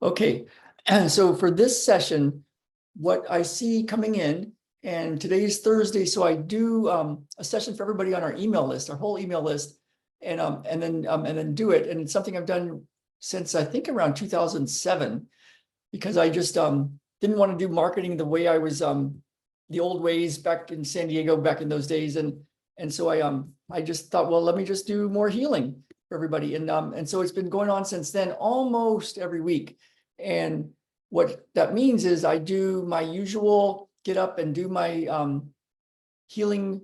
Okay, and so for this session, what I see coming in, and today is Thursday, so I do a session for everybody on our email list, our whole email list, and then do it. And it's something I've done since I think around 2007, because I just didn't want to do marketing the way I was the old ways back in San Diego back in those days, and so I just thought, well, let me just do more healing for everybody, and so it's been going on since then, almost every week. And what that means is I do my usual get up and do my healing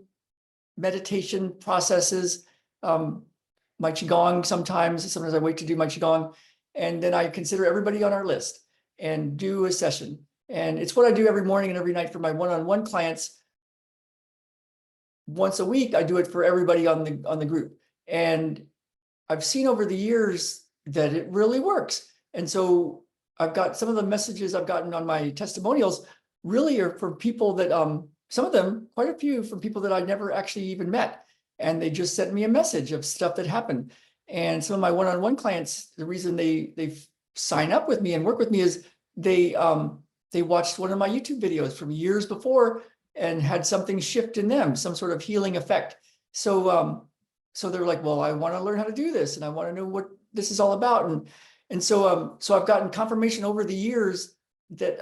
meditation processes, my Qigong sometimes I wait to do my Qigong, and then I consider everybody on our list and do a session. And it's what I do every morning and every night for my one-on-one clients. Once a week, I do it for everybody on the group. And I've seen over the years that it really works. And so I've got some of the messages I've gotten on my testimonials really are for people that, some of them, quite a few, from people that I never actually even met. And they just sent me a message of stuff that happened. And some of my one-on-one clients, the reason they sign up with me and work with me is they watched one of my YouTube videos from years before and had something shift in them, some sort of healing effect. So they're like, well, I want to learn how to do this and I want to know what this is all about. And so I've gotten confirmation over the years that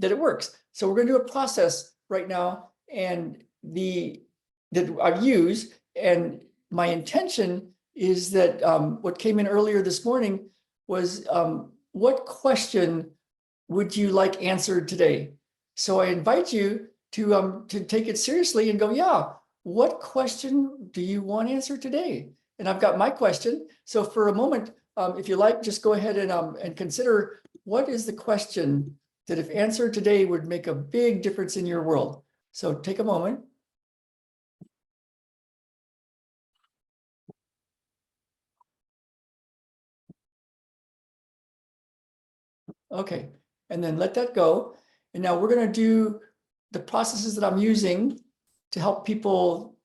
it works. So we're going to do a process right now, and that I've used, and my intention is that what came in earlier this morning was what question would you like answered today? So I invite you to take it seriously and go, yeah, what question do you want answered today? And I've got my question. So for a moment, if you like, just go ahead and consider, what is the question that if answered today would make a big difference in your world? So take a moment. Okay, and then let that go. And now we're going to do the processes that I'm using to help people.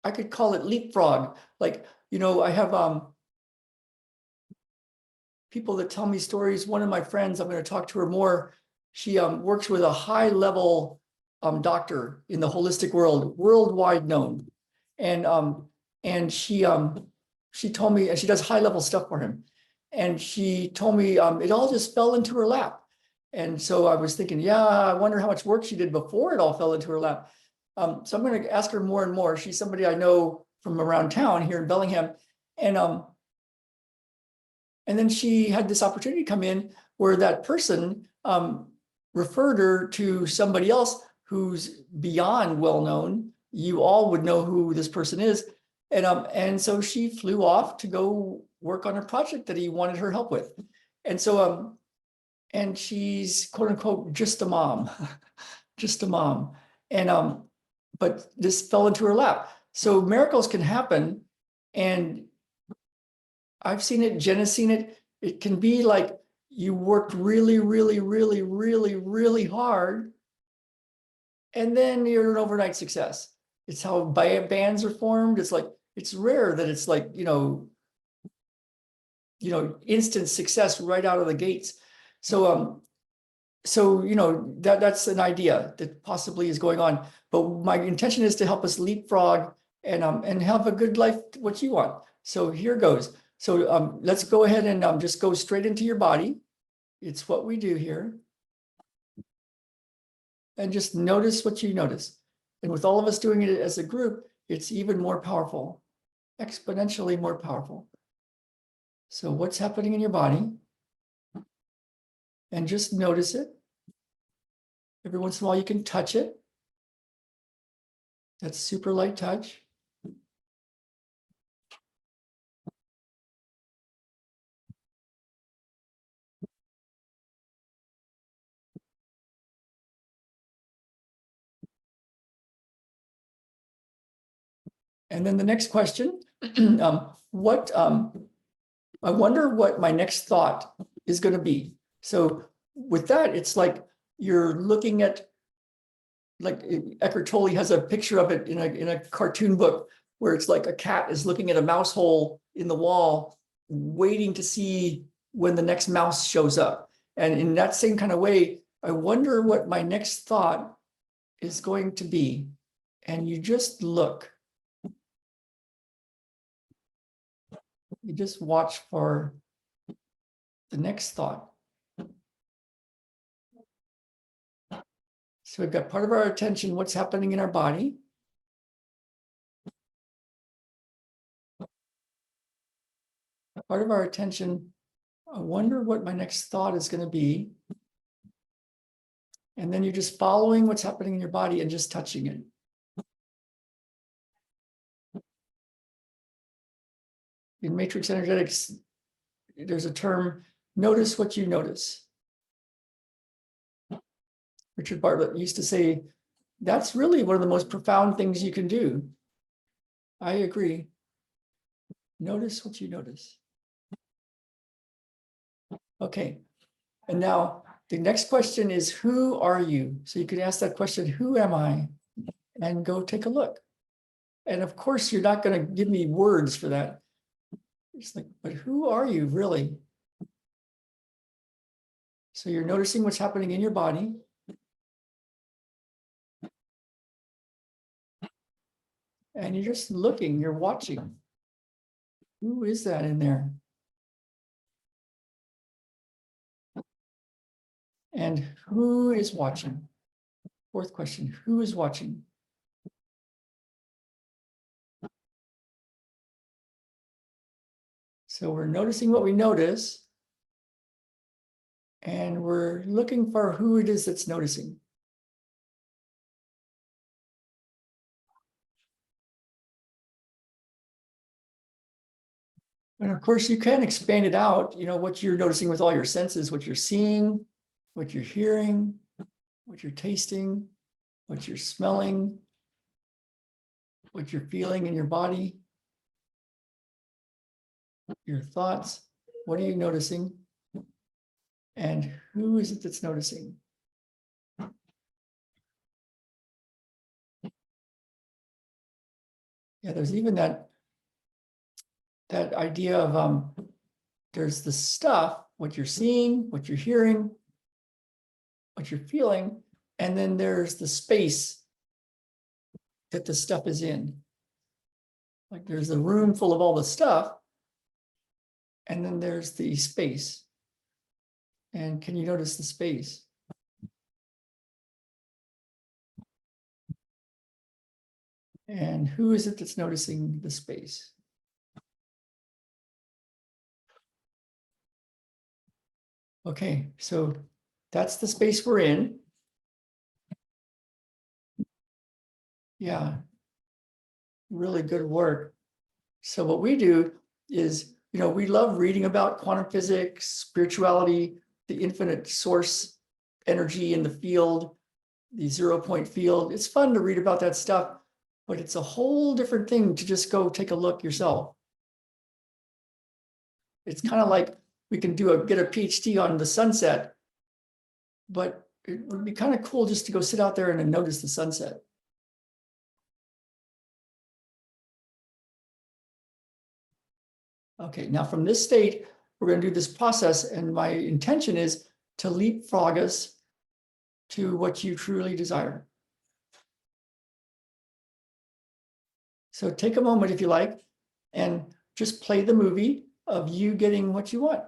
I could call it leapfrog. Like, I have people that tell me stories. One of my friends, I'm going to talk to her more. She works with a high level doctor in the holistic world, worldwide known. And she told me, and she does high level stuff for him. And she told me it all just fell into her lap. And so I was thinking, yeah, I wonder how much work she did before it all fell into her lap. So I'm going to ask her more and more. She's somebody I know from around town here in Bellingham. And then she had this opportunity come in where that person referred her to somebody else who's beyond well-known. You all would know who this person is. And so she flew off to go work on a project that he wanted her help with. And so, and she's quote unquote, just a mom, just a mom. And, but this fell into her lap. So miracles can happen. And I've seen it, Jen has seen it. It can be like you worked really, really, really, really, really hard, and then you're an overnight success. It's how bands are formed. It's like, it's rare that it's like, instant success right out of the gates. So, that's an idea that possibly is going on. But my intention is to help us leapfrog and have a good life, what you want. So here goes. So let's go ahead and just go straight into your body. It's what we do here. And just notice what you notice. And with all of us doing it as a group, it's even more powerful, exponentially more powerful. So what's happening in your body? And just notice it. Every once in a while you can touch it. That's super light touch. And then the next question, I wonder what my next thought is going to be. So with that, it's like you're looking at, like Eckhart Tolle has a picture of it in a cartoon book where it's like a cat is looking at a mouse hole in the wall, waiting to see when the next mouse shows up. And in that same kind of way, I wonder what my next thought is going to be. And you just look. You just watch for the next thought. So we've got part of our attention, what's happening in our body. Part of our attention, I wonder what my next thought is going to be. And then you're just following what's happening in your body and just touching it. In matrix energetics, there's a term, notice what you notice. Richard Bartlett used to say, that's really one of the most profound things you can do. I agree. Notice what you notice. Okay. And now the next question is, who are you? So you could ask that question, who am I? And go take a look. And of course, you're not going to give me words for that. It's like, but who are you really? So you're noticing what's happening in your body. And you're just looking, you're watching. Who is that in there? And who is watching? Fourth question, who is watching? So we're noticing what we notice, and we're looking for who it is that's noticing. And of course, you can expand it out, what you're noticing with all your senses, what you're seeing, what you're hearing, what you're tasting, what you're smelling, what you're feeling in your body, your thoughts. What are you noticing? And who is it that's noticing? Yeah, there's even that idea of there's the stuff, what you're seeing, what you're hearing, what you're feeling, and then there's the space that the stuff is in. Like there's a room full of all the stuff, and then there's the space. And can you notice the space? And who is it that's noticing the space? Okay, so that's the space we're in. Yeah, really good work. So what we do is, we love reading about quantum physics, spirituality, the infinite source energy in the field, the 0 point field. It's fun to read about that stuff, but it's a whole different thing to just go take a look yourself. It's kind of like we can get a PhD on the sunset, but it would be kind of cool just to go sit out there and notice the sunset. Okay, now from this state, we're going to do this process, and my intention is to leapfrog us to what you truly desire. So take a moment, if you like, and just play the movie of you getting what you want.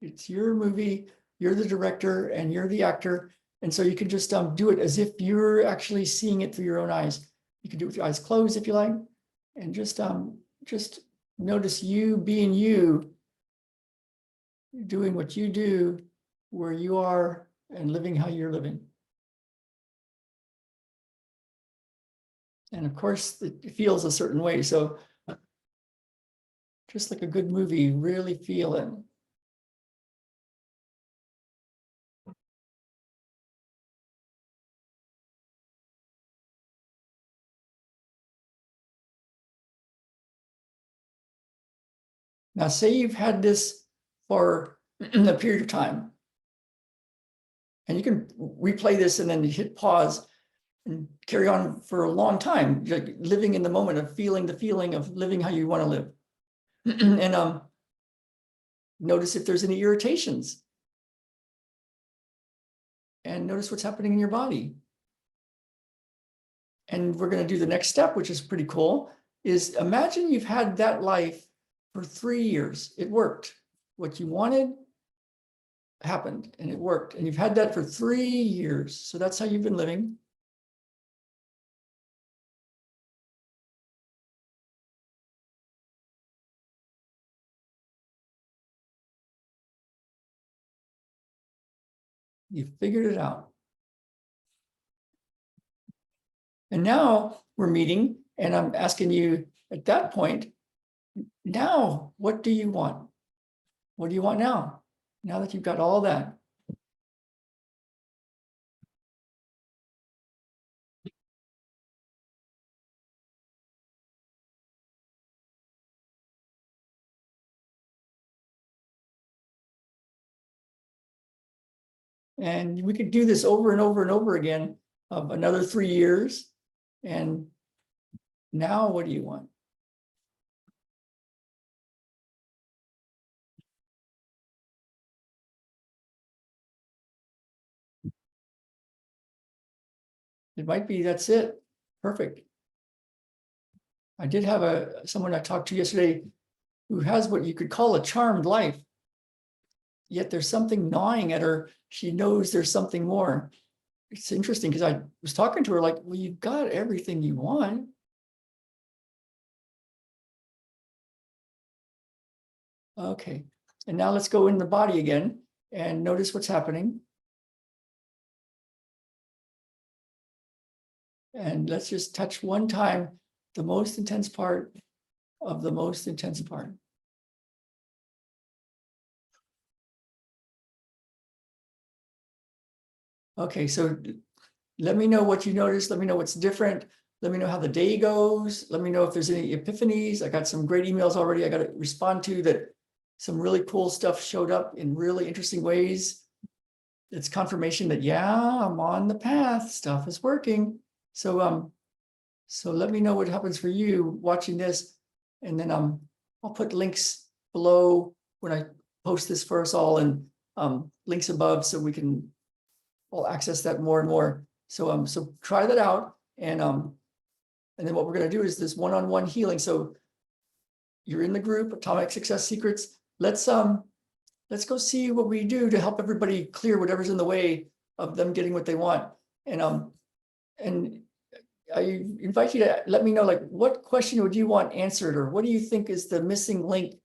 It's your movie, you're the director, and you're the actor, and so you can just do it as if you're actually seeing it through your own eyes. You can do it with your eyes closed if you like, and just notice you being you, doing what you do, where you are, and living how you're living. And of course, it feels a certain way. So just like a good movie, really feel it. Now, say you've had this for a period of time, and you can replay this and then hit pause and carry on for a long time, like living in the moment of feeling the feeling of living how you want to live. And notice if there's any irritations. And notice what's happening in your body. And we're going to do the next step, which is pretty cool, is imagine you've had that life for 3 years. It worked. What you wanted happened and it worked. And you've had that for 3 years. So that's how you've been living. You figured it out. And now we're meeting and I'm asking you at that point, now, what do you want? What do you want now? Now that you've got all that. And we could do this over and over and over again of another 3 years. And now what do you want? It might be that's it. Perfect. I did have someone I talked to yesterday who has what you could call a charmed life. Yet there's something gnawing at her. She knows there's something more. It's interesting because I was talking to her like, well, you've got everything you want. Okay. And now let's go in the body again and notice what's happening. And let's just touch one time the most intense part of the most intense part. Okay, so let me know what you noticed. Let me know what's different. Let me know how the day goes. Let me know if there's any epiphanies. I got some great emails already I got to respond to that some really cool stuff showed up in really interesting ways. It's confirmation that, yeah, I'm on the path. Stuff is working. So let me know what happens for you watching this. And then I'll put links below when I post this for us all and links above so we can all access that more and more. So try that out. And then what we're going to do is this one-on-one healing. So you're in the group, Atomic Success Secrets. Let's go see what we do to help everybody clear whatever's in the way of them getting what they want. And I invite you to let me know, like, what question would you want answered, or what do you think is the missing link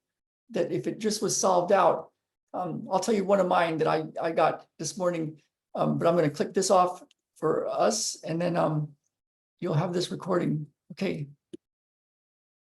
that if it just was solved out? I'll tell you one of mine that I got this morning, but I'm going to click this off for us, and then you'll have this recording. Okay.